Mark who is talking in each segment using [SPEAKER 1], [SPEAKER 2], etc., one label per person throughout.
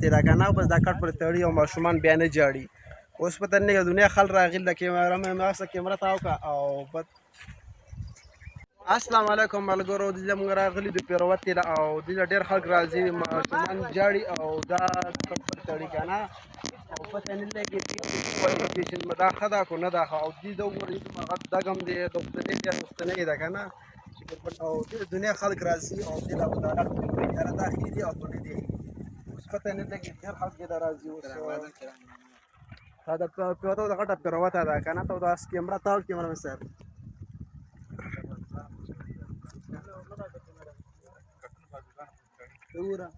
[SPEAKER 1] تېره که نه او بس دا کټ پورې تړي او ماشومان بیا نه جاړي. اوس پته نه لګي دنیا خل راغلي د کیمره مې هسه کیمره تاو کړه او بس. السلام علیکم ملګرو، دلته موږ راغلي د پیروت تېره او دلته ډېر خلک راځي، ماشومان جاړي او دا کټ پورې تړي که نه او پته نه لګي چې دا ښه ده که نه ده ښه. او دې ته وګورئ هغه دګم دی روغتونۍ دی روغتونۍ ده که نه او ډېر دنیا خلک راځي او دې له عدالت کوي یاره دا ښې دي او که نه دي. اوس پته نه لګي ډېر خلک دې ته راځي. اوس دا د پیروته د غټه پیروته ده که نه ته دا کیمره تاو کیمره مې صاحب وګوره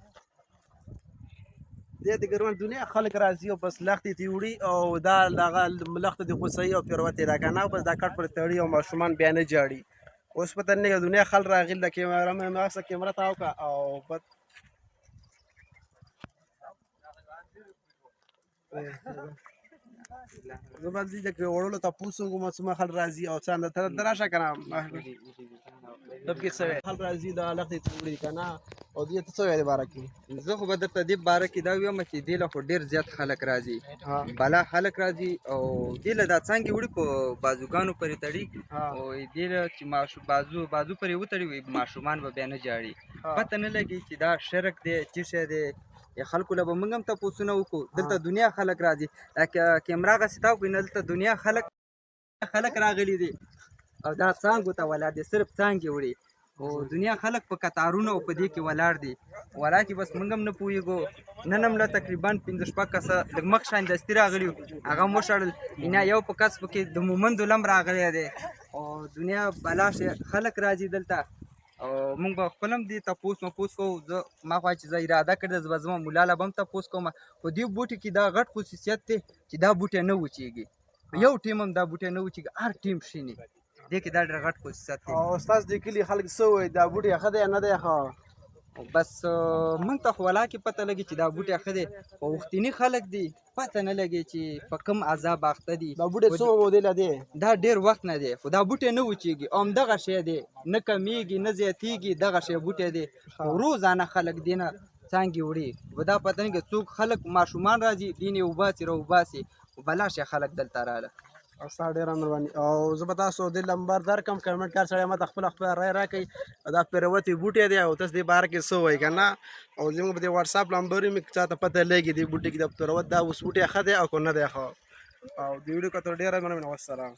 [SPEAKER 1] دې د ګرمن دنیا خلک راځي او بس لښتې ته وړي او دا دغه لښته دې خوسوي او پیروت یې راکنه او بس دا کټ پورې تړي او ماشومان بیا نه جاړي. اوس پته نه لګي دنیا خلک راغلي د کیمره مې هسه کیمره تاو کړه او بس زه به دې د وړلو تپوس وکړم څومره خلک راځي او څه ته راشه که نه تبکیق شوی خلک راځي دا لښتې ته وړي که نه او دې ته څه وایې دې باره کې؟
[SPEAKER 2] زه خو به درته دې باره کې دا ویم چې دې له خو ډېر زیات خلک راځي، بالا خلک راځي او دې له دا څانګې وړي په بازوګانو پورې تړي او دې له چې بازو پورې وتړي ماشومان به بیا نه جاړي. پته نه لګي چې دا شرک دی څه شی دی. خلکو له به موږ هم تپوسونه وکړو. دلته دنیا خلک راځي، کیمره هغسې تاو کړئ نه دلته دنیا خلک راغلي دي او دا څانګو ته ولاړ دي، صرف څانګې وړي او دنیا خلک په کتارونه او په دې کې ولاړ دي. ولا چې بس موږ هم نه پوهېږو. نن هم له تقریبا 5-6 کسه لږ مخ شان دستي راغلي وو، هغه هم وشړل. اینا یو په کس پکې د مومندو لم راغلی دی او دنیا بلا شي خلک راځي دلته او موږ به خپل هم دې تپوس مپوس کوو. زه ما خوا چې زه اراده کړې ده زه به ځم ملا له به هم تپوس کوم. خو دې بوټي کې دا غټ خصوصیت دی چې دا بوټی نه وچېږي، یو ټیم هم دا بوټی نه وچېږي، هر ټیم شینې. دې کې دا ډېر غټ خصوصیت دی.
[SPEAKER 1] او ستاسو د کلي خلک څه وایي دا بوټی ښه دی نه دی ښه؟
[SPEAKER 2] بس موږ ته خو ولا کې پته لګي چې دا بوټی ښه دی، خو وختیني خلک دي پته نه لګي چې په کوم عذاب اخته دي.
[SPEAKER 1] دا بوټی څومره مودې له دی؟
[SPEAKER 2] دا ډېر وخت نه دی، خو دا بوټی نه وچېږي او همدغه شی دی، نه کمیږي نه زیاتېږي، دغه شی بوټی دی. روزانه خلک دې نه څانګې وړي. دا پته نه لګي څوک خلک ماشومان راځي دین یې وباسي راوباسي بلا شي خلک دلته راله.
[SPEAKER 1] ستا ډېره مهرباني. او زه به تاسو دې نمبر درکړم کمنټ کار سړی ماته خپله رایه راکړئ. دا پیروتې بوټی دی او تاسو دې باره کې څه وایئ که نه. او زموږ په دې وټساپ نمبر مې چاته پته لګي دې بوټي کې د پیروت دا اوس بوټی ښه دی او که نه دی ښه. او د ویډیو کتلو ډېره مننه. والسلام.